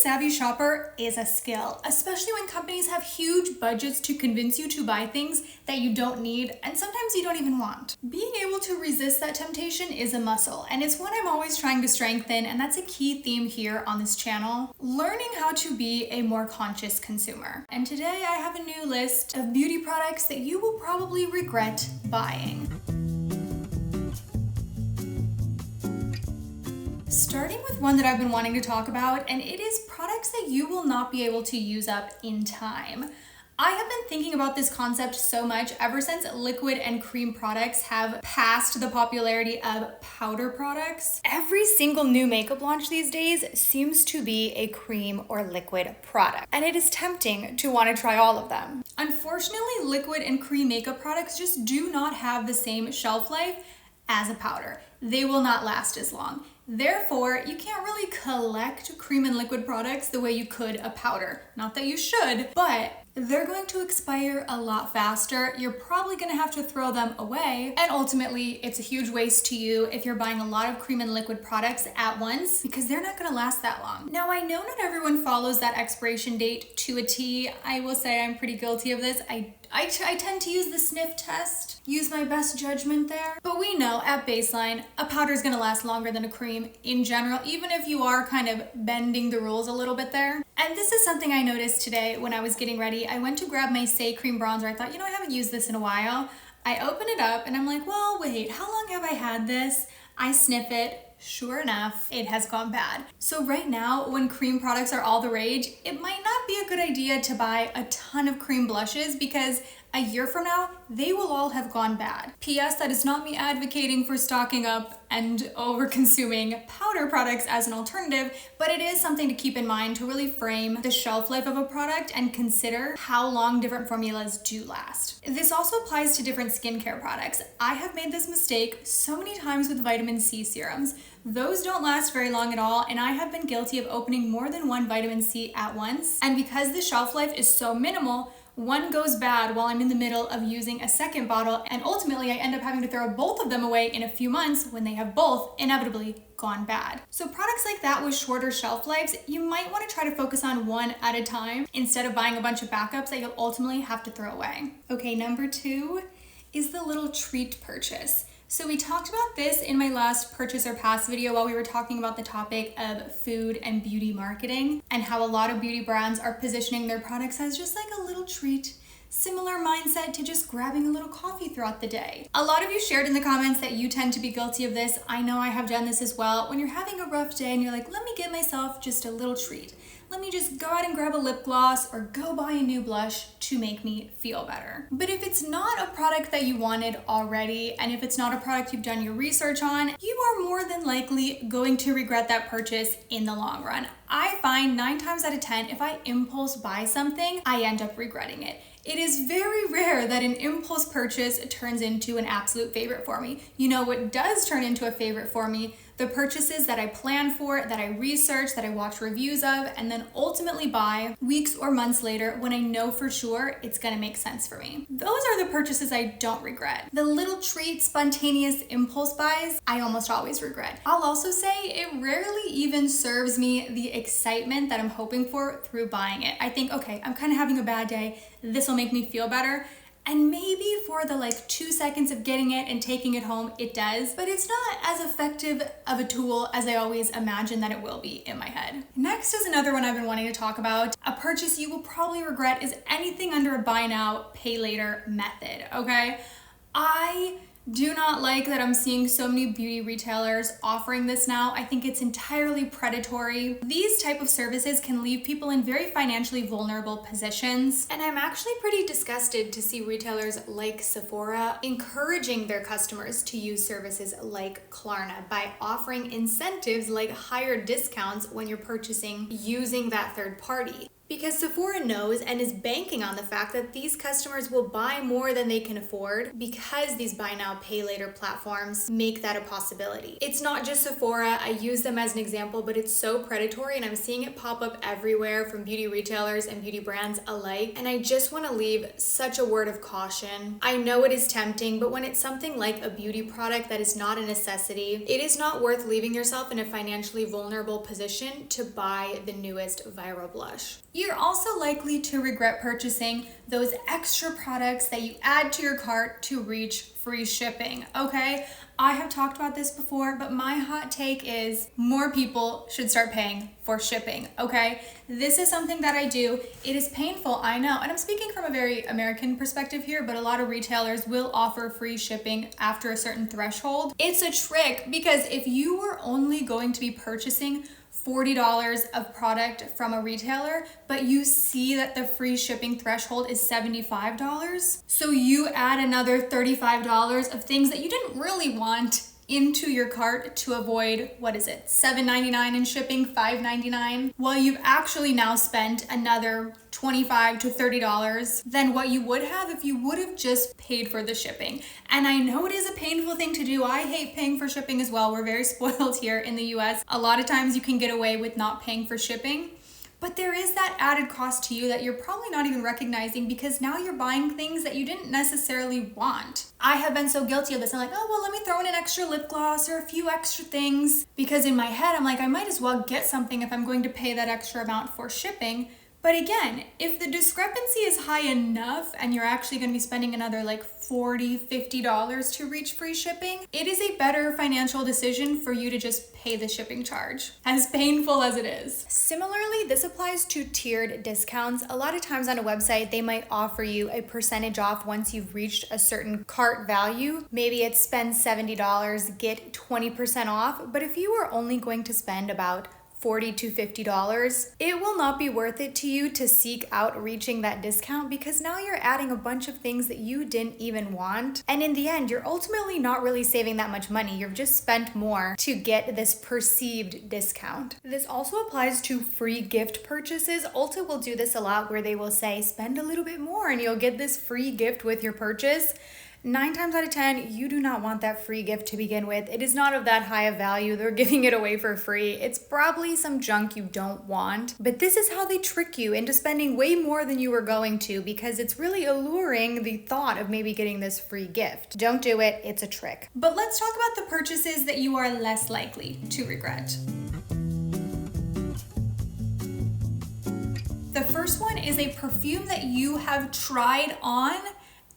savvy shopper is a skill, especially when companies have huge budgets to convince you to buy things that you don't need and sometimes you don't even want. Being able to resist that temptation is a muscle, and it's one I'm always trying to strengthen, and that's a key theme here on this channel, learning how to be a more conscious consumer. And today I have a new list of beauty products that you will probably regret buying. Starting with one that I've been wanting to talk about, and it is products that you will not be able to use up in time. I have been thinking about this concept so much ever since liquid and cream products have passed the popularity of powder products. Every single new makeup launch these days seems to be a cream or liquid product, and it is tempting to want to try all of them. Unfortunately, liquid and cream makeup products just do not have the same shelf life as a powder. They will not last as long. Therefore, you can't really collect cream and liquid products the way you could a powder. Not that you should, but they're going to expire a lot faster. You're probably gonna have to throw them away. And ultimately, it's a huge waste to you if you're buying a lot of cream and liquid products at once because they're not gonna last that long. Now, I know not everyone follows that expiration date to a T. I will say I'm pretty guilty of this. I tend to use the sniff test, use my best judgment there. But we know at baseline, a powder is gonna last longer than a cream in general, even if you are kind of bending the rules a little bit there. And this is something I noticed today when I was getting ready. I went to grab my Say Cream Bronzer. I thought, I haven't used this in a while. I open it up and I'm like, well, wait, how long have I had this? I sniff it. Sure enough, it has gone bad. So right now, when cream products are all the rage, it might not be a good idea to buy a ton of cream blushes because a year from now, they will all have gone bad. P.S. That is not me advocating for stocking up and over-consuming powder products as an alternative, but it is something to keep in mind to really frame the shelf life of a product and consider how long different formulas do last. This also applies to different skincare products. I have made this mistake so many times with vitamin C serums. Those don't last very long at all, and I have been guilty of opening more than one vitamin C at once. And because the shelf life is so minimal, one goes bad while I'm in the middle of using a second bottle, and ultimately I end up having to throw both of them away in a few months when they have both inevitably gone bad. So products like that with shorter shelf lives, you might want to try to focus on one at a time instead of buying a bunch of backups that you'll ultimately have to throw away. Okay, number 2 is the little treat purchase. So we talked about this in my last purchase or pass video while we were talking about the topic of food and beauty marketing and how a lot of beauty brands are positioning their products as just like a little treat. Similar mindset to just grabbing a little coffee throughout the day. A lot of you shared in the comments that you tend to be guilty of this. I know I have done this as well. When you're having a rough day and you're like, let me give myself just a little treat. Let me just go out and grab a lip gloss or go buy a new blush to make me feel better. But if it's not a product that you wanted already, and if it's not a product you've done your research on, you are more than likely going to regret that purchase in the long run. I find 9 times out of 10, if I impulse buy something, I end up regretting it. It is very rare that an impulse purchase turns into an absolute favorite for me. You know what does turn into a favorite for me? The purchases that I plan for, that I research, that I watch reviews of, and then ultimately buy weeks or months later when I know for sure it's gonna make sense for me. Those are the purchases I don't regret. The little treat, spontaneous impulse buys, I almost always regret. I'll also say it rarely even serves me the excitement that I'm hoping for through buying it. I think, okay, I'm kind of having a bad day. This will make me feel better. And maybe for the 2 seconds of getting it and taking it home, it does, but it's not as effective of a tool as I always imagine that it will be in my head. Next is another one I've been wanting to talk about. A purchase you will probably regret is anything under a buy now, pay later method, okay? I do not like that I'm seeing so many beauty retailers offering this now. I think it's entirely predatory. These type of services can leave people in very financially vulnerable positions. And I'm actually pretty disgusted to see retailers like Sephora encouraging their customers to use services like Klarna by offering incentives like higher discounts when you're purchasing using that third party. Because Sephora knows and is banking on the fact that these customers will buy more than they can afford because these buy now, pay later platforms make that a possibility. It's not just Sephora, I use them as an example, but it's so predatory and I'm seeing it pop up everywhere from beauty retailers and beauty brands alike. And I just want to leave such a word of caution. I know it is tempting, but when it's something like a beauty product that is not a necessity, it is not worth leaving yourself in a financially vulnerable position to buy the newest viral blush. You're also likely to regret purchasing those extra products that you add to your cart to reach free shipping, okay? I have talked about this before, but my hot take is more people should start paying for shipping, okay? This is something that I do. It is painful, I know, and I'm speaking from a very American perspective here, but a lot of retailers will offer free shipping after a certain threshold. It's a trick because if you were only going to be purchasing $40 of product from a retailer, but you see that the free shipping threshold is $75. So you add another $35 of things that you didn't really want into your cart to avoid, what is it, $7.99 in shipping, $5.99? Well, you've actually now spent another $25 to $30 than what you would have if you would have just paid for the shipping. And I know it is a painful thing to do. I hate paying for shipping as well. We're very spoiled here in the US. A lot of times you can get away with not paying for shipping. But there is that added cost to you that you're probably not even recognizing because now you're buying things that you didn't necessarily want. I have been so guilty of this. I'm like, oh, well, let me throw in an extra lip gloss or a few extra things. Because in my head, I'm like, I might as well get something if I'm going to pay that extra amount for shipping. But again, if the discrepancy is high enough and you're actually going to be spending another like $40, $50 to reach free shipping, it is a better financial decision for you to just pay the shipping charge, as painful as it is. Similarly, this applies to tiered discounts. A lot of times on a website, they might offer you a percentage off once you've reached a certain cart value. Maybe it's spend $70, get 20% off. But if you are only going to spend about $40 to $50, it will not be worth it to you to seek out reaching that discount because now you're adding a bunch of things that you didn't even want. And in the end, you're ultimately not really saving that much money. You've just spent more to get this perceived discount. This also applies to free gift purchases. Ulta will do this a lot where they will say, spend a little bit more and you'll get this free gift with your purchase. 9 times out of 10, you do not want that free gift to begin with. It is not of that high of value. They're giving it away for free. It's probably some junk you don't want. But this is how they trick you into spending way more than you were going to because it's really alluring the thought of maybe getting this free gift. Don't do it. It's a trick. But let's talk about the purchases that you are less likely to regret. The first one is a perfume that you have tried on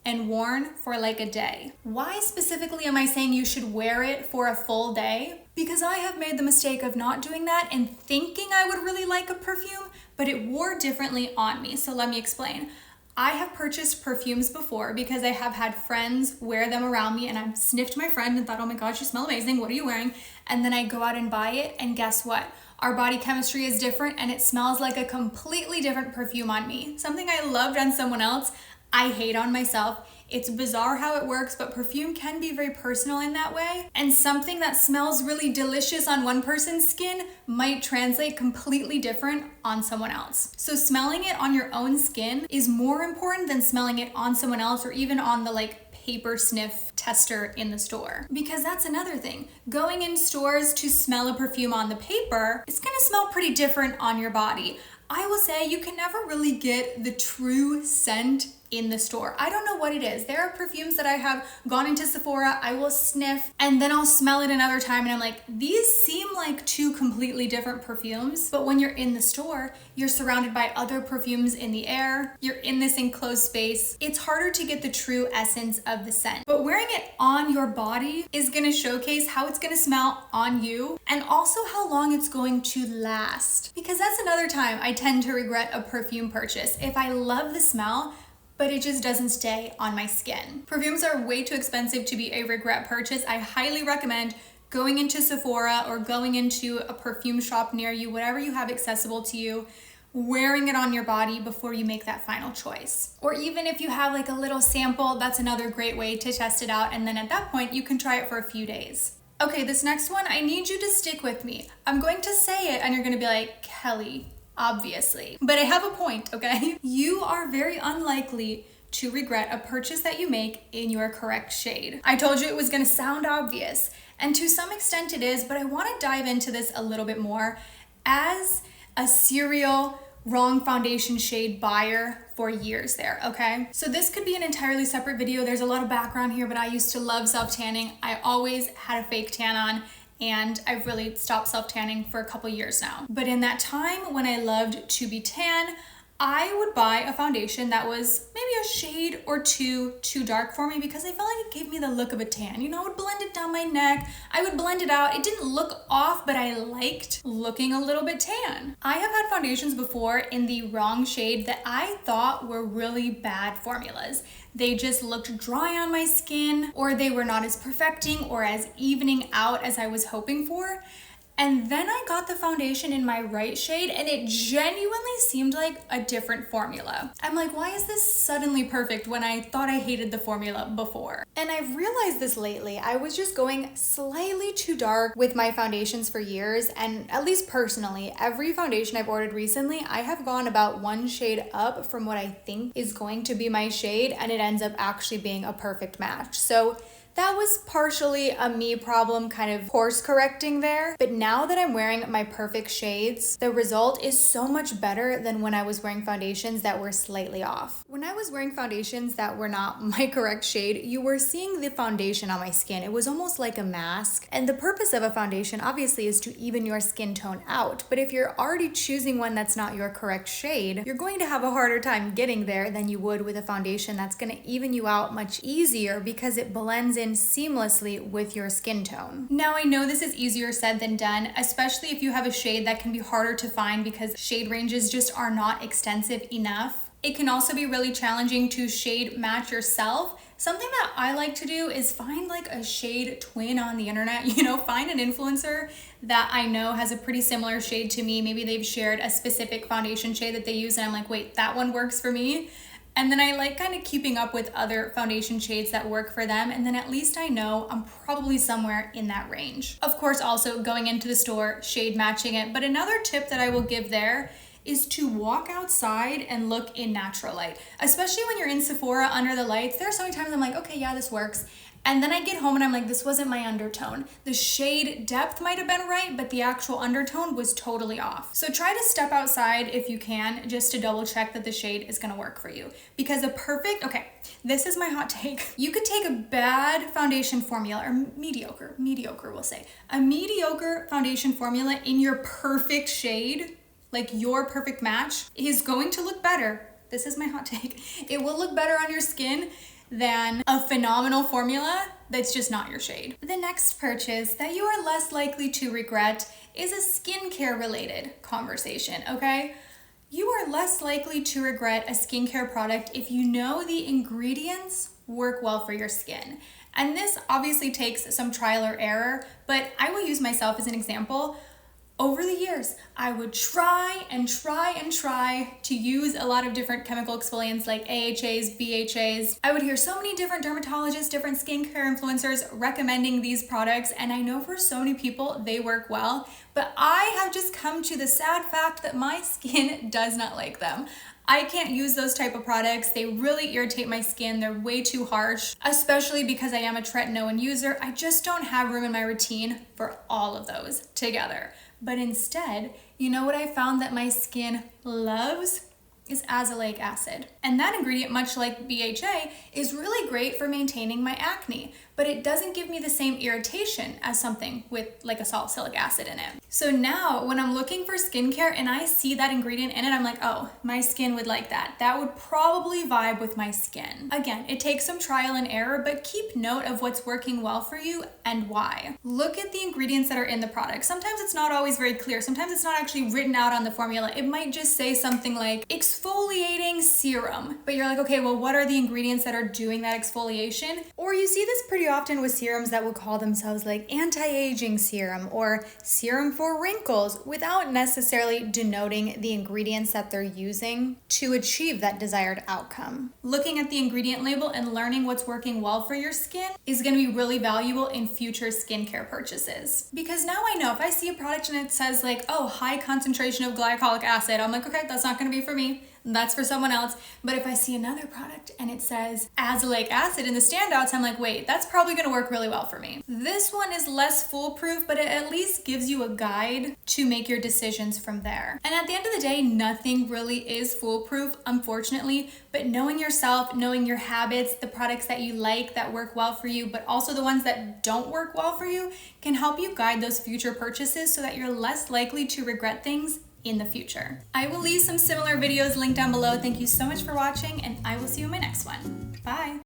and worn for like a day. Why specifically am I saying you should wear it for a full day? Because I have made the mistake of not doing that and thinking I would really like a perfume, but it wore differently on me. So let me explain. I have purchased perfumes before because I have had friends wear them around me and I've sniffed my friend and thought, oh my God, you smell amazing. What are you wearing? And then I go out and buy it and guess what? Our body chemistry is different and it smells like a completely different perfume on me. Something I loved on someone else, I hate on myself. It's bizarre how it works, but perfume can be very personal in that way. And something that smells really delicious on one person's skin might translate completely different on someone else. So smelling it on your own skin is more important than smelling it on someone else or even on the paper sniff tester in the store. Because that's another thing. Going in stores to smell a perfume on the paper, it's gonna smell pretty different on your body. I will say you can never really get the true scent in the store. I don't know what it is. There are perfumes that I have gone into Sephora, I will sniff, and then I'll smell it another time and I'm like, these seem like two completely different perfumes. But when you're in the store, you're surrounded by other perfumes in the air, you're in this enclosed space. It's harder to get the true essence of the scent. But wearing it on your body is gonna showcase how it's gonna smell on you and also how long it's going to last. Because that's another time I tend to regret a perfume purchase. If I love the smell, but it just doesn't stay on my skin. Perfumes are way too expensive to be a regret purchase. I highly recommend going into Sephora or going into a perfume shop near you, whatever you have accessible to you, wearing it on your body before you make that final choice. Or even if you have a little sample, that's another great way to test it out. And then at that point, you can try it for a few days. Okay, this next one, I need you to stick with me. I'm going to say it and you're gonna be like, Kelly, obviously. But I have a point, okay? You are very unlikely to regret a purchase that you make in your correct shade. I told you it was gonna sound obvious, and to some extent it is, but I wanna dive into this a little bit more as a serial wrong foundation shade buyer for years there, okay? So this could be an entirely separate video. There's a lot of background here, but I used to love self-tanning. I always had a fake tan on, and I've really stopped self-tanning for a couple years now. But in that time when I loved to be tan, I would buy a foundation that was maybe a shade or two too dark for me because I felt like it gave me the look of a tan. You know, I would blend it down my neck, I would blend it out. It didn't look off, but I liked looking a little bit tan. I have had foundations before in the wrong shade that I thought were really bad formulas. They just looked dry on my skin, or they were not as perfecting or as evening out as I was hoping for. And then I got the foundation in my right shade and it genuinely seemed like a different formula. I'm like, why is this suddenly perfect when I thought I hated the formula before? And I've realized this lately. I was just going slightly too dark with my foundations for years, and at least personally, every foundation I've ordered recently, I have gone about one shade up from what I think is going to be my shade, and it ends up actually being a perfect match. So that was partially a me problem, kind of course correcting there. But now that I'm wearing my perfect shades, the result is so much better than when I was wearing foundations that were slightly off. When I was wearing foundations that were not my correct shade, you were seeing the foundation on my skin. It was almost like a mask. And the purpose of a foundation obviously is to even your skin tone out. But if you're already choosing one that's not your correct shade, you're going to have a harder time getting there than you would with a foundation that's going to even you out much easier because it blends in seamlessly with your skin tone. Now, I know this is easier said than done, especially if you have a shade that can be harder to find because shade ranges just are not extensive enough. It can also be really challenging to shade match yourself. Something that I like to do is find like a shade twin on the internet, you know, find an influencer that I know has a pretty similar shade to me. Maybe they've shared a specific foundation shade that they use and I'm like, wait, that one works for me. And then I like kind of keeping up with other foundation shades that work for them. And then at least I know I'm probably somewhere in that range. Of course, also going into the store, shade matching it. But another tip that I will give there is to walk outside and look in natural light. Especially when you're in Sephora under the lights. There are so many times I'm like, okay, yeah, this works. And then I get home and I'm like, this wasn't my undertone. The shade depth might have been right, but the actual undertone was totally off. So try to step outside if you can, just to double check that the shade is gonna work for you. Because okay, this is my hot take. You could take a bad foundation formula, or mediocre we'll say. A mediocre foundation formula in your perfect shade, like your perfect match, is going to look better. This is my hot take. It will look better on your skin than a phenomenal formula that's just not your shade. The next purchase that you are less likely to regret is a skincare related conversation, okay? You are less likely to regret a skincare product if you know the ingredients work well for your skin. And this obviously takes some trial or error, but I will use myself as an example. Over the years, I would try to use a lot of different chemical exfoliants like AHAs, BHAs. I would hear so many different dermatologists, different skincare influencers recommending these products, and I know for so many people they work well, but I have just come to the sad fact that my skin does not like them. I can't use those type of products. They really irritate my skin. They're way too harsh, especially because I am a tretinoin user. I just don't have room in my routine for all of those together. But instead, you know what I found that my skin loves? Is azelaic acid. And that ingredient, much like BHA, is really great for maintaining my acne, but it doesn't give me the same irritation as something with like a salicylic acid in it. So now when I'm looking for skincare and I see that ingredient in it, I'm like, oh, my skin would like that. That would probably vibe with my skin. Again, it takes some trial and error, but keep note of what's working well for you and why. Look at the ingredients that are in the product. Sometimes it's not always very clear. Sometimes it's not actually written out on the formula. It might just say something like exfoliating serum, but you're like, okay, well, what are the ingredients that are doing that exfoliation? Or you see this pretty pretty often with serums that will call themselves like anti-aging serum or serum for wrinkles without necessarily denoting the ingredients that they're using to achieve that desired outcome. Looking at the ingredient label and learning what's working well for your skin is going to be really valuable in future skincare purchases. Because now I know if I see a product and it says like, oh, high concentration of glycolic acid, I'm like, okay, that's not going to be for me. That's for someone else. But if I see another product and it says azelaic acid in the standouts, I'm like, wait, that's probably gonna work really well for me. This one is less foolproof, but it at least gives you a guide to make your decisions from there. And at the end of the day, nothing really is foolproof, unfortunately, but knowing yourself, knowing your habits, the products that you like that work well for you, but also the ones that don't work well for you can help you guide those future purchases so that you're less likely to regret things in the future. I will leave some similar videos linked down below. Thank you so much for watching, and I will see you in my next one. Bye.